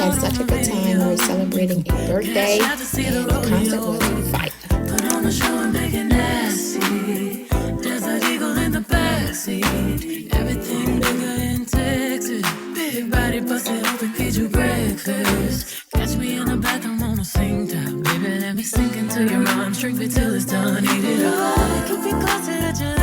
had such a good time. We were celebrating a birthday and a constant weather fight. Put on the show and make it nasty. There's an eagle in the backseat. Everything bigger in Texas. Big body busted open, feed you breakfast. Catch me in the bathroom on the same time. Baby, let me sink into your arms. Drink me till it's done. Eat it up. Keep you closer to your